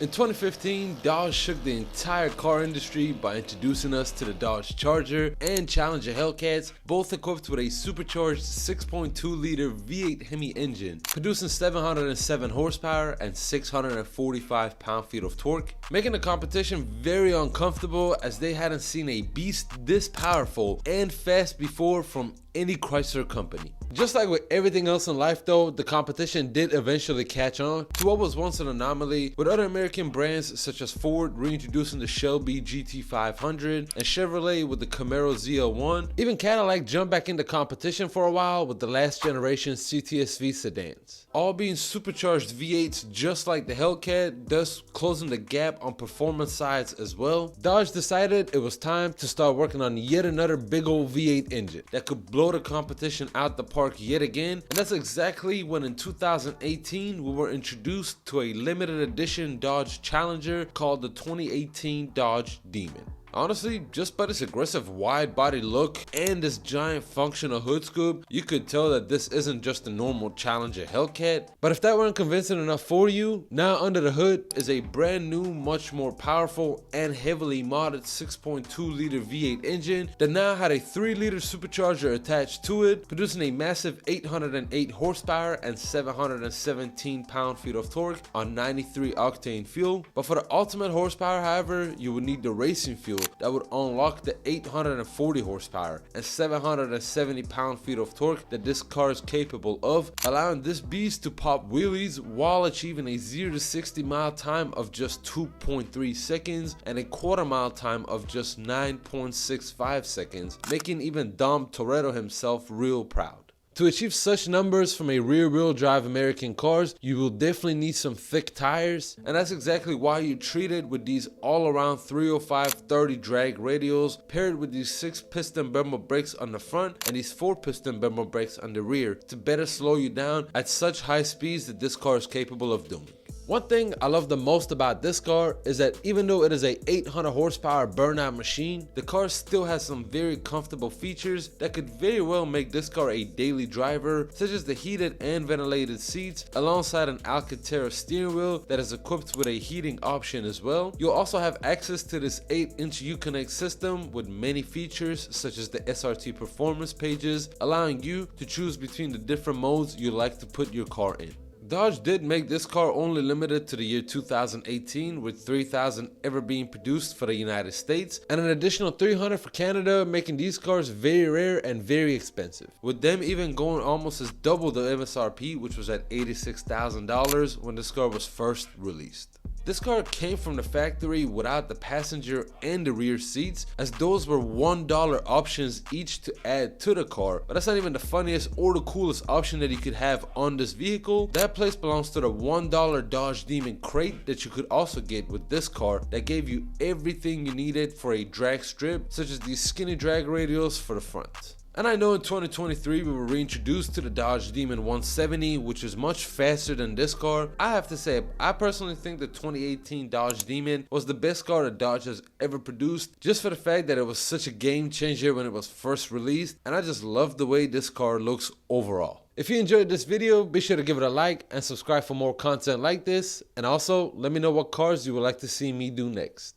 In 2015, Dodge shook the entire car industry by introducing us to the Dodge Charger and Challenger Hellcats, both equipped with a supercharged 6.2-liter V8 Hemi engine, producing 707 horsepower and 645 pound-feet of torque, making the competition very uncomfortable as they hadn't seen a beast this powerful and fast before from any Chrysler company. Just like with everything else in life though, the competition did eventually catch on to what was once an anomaly, with other American brands such as Ford reintroducing the Shelby GT500 and Chevrolet with the Camaro ZL1. Even Cadillac jumped back into competition for a while with the last generation CTS-V sedans, all being supercharged V8s just like the Hellcat, thus closing the gap on performance sides as well. Dodge decided it was time to start working on yet another big old V8 engine that could blow the competition out the park yet again, and that's exactly when in 2018 we were introduced to a limited edition Dodge Challenger called the 2018 Dodge Demon. Honestly, just by this aggressive wide body look and this giant functional hood scoop, you could tell that this isn't just a normal Challenger Hellcat. But if that weren't convincing enough for you, now under the hood is a brand new, much more powerful and heavily modded 6.2-liter V8 engine that now had a 3-liter supercharger attached to it, producing a massive 808 horsepower and 717 pound-feet of torque on 93 octane fuel. But for the ultimate horsepower, however, you would need the racing fuel that would unlock the 840 horsepower and 770 pound-feet of torque that this car is capable of, allowing this beast to pop wheelies while achieving a 0 to 60 mile time of just 2.3 seconds and a quarter-mile time of just 9.65 seconds, making even Dom Toretto himself real proud. To achieve such numbers from a rear-wheel drive American cars, you will definitely need some thick tires, and that's exactly why you're treated with these all-around 305/30 drag radials paired with these 6-piston Brembo brakes on the front and these 4-piston Brembo brakes on the rear to better slow you down at such high speeds that this car is capable of doing. One thing I love the most about this car is that even though it is a 800 horsepower burnout machine, the car still has some very comfortable features that could very well make this car a daily driver, such as the heated and ventilated seats alongside an Alcantara steering wheel that is equipped with a heating option as well. You'll also have access to this 8-inch Uconnect system with many features such as the SRT performance pages, allowing you to choose between the different modes you like to put your car in. Dodge did make this car only limited to the year 2018, with 3,000 ever being produced for the United States and an additional 300 for Canada, making these cars very rare and very expensive, with them even going almost as double the MSRP, which was at $86,000 when this car was first released. This car came from the factory without the passenger and the rear seats, as those were $1 options each to add to the car. But that's not even the funniest or the coolest option that you could have on this vehicle. That place belongs to the $1 Dodge Demon crate that you could also get with this car, that gave you everything you needed for a drag strip, such as these skinny drag radials for the front. And I know in 2023 we were reintroduced to the Dodge Demon 170, which is much faster than this car. I have to say, I personally think the 2018 Dodge Demon was the best car that Dodge has ever produced, just for the fact that it was such a game changer when it was first released, and I just love the way this car looks overall. If you enjoyed this video, be sure to give it a like and subscribe for more content like this, and also let me know what cars you would like to see me do next.